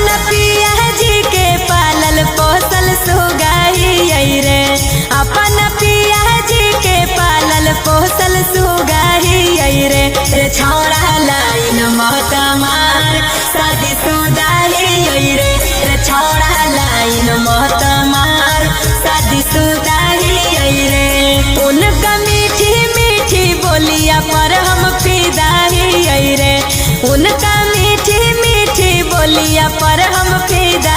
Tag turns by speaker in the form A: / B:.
A: अपन पिया जी के पालल पोसल सुगाई रे, अपन पिया जी के पालल पोसल सुगाई रे। छौड़ा लाइन मत मार शादी सुदाई रे, छौड़ा लाइन मत मार शादी सुदाई रे। उनका मीठी मीठी बोलिया पर हम फिदाई रे, उनका मीठी मीठी बोलिया पर हम फिदा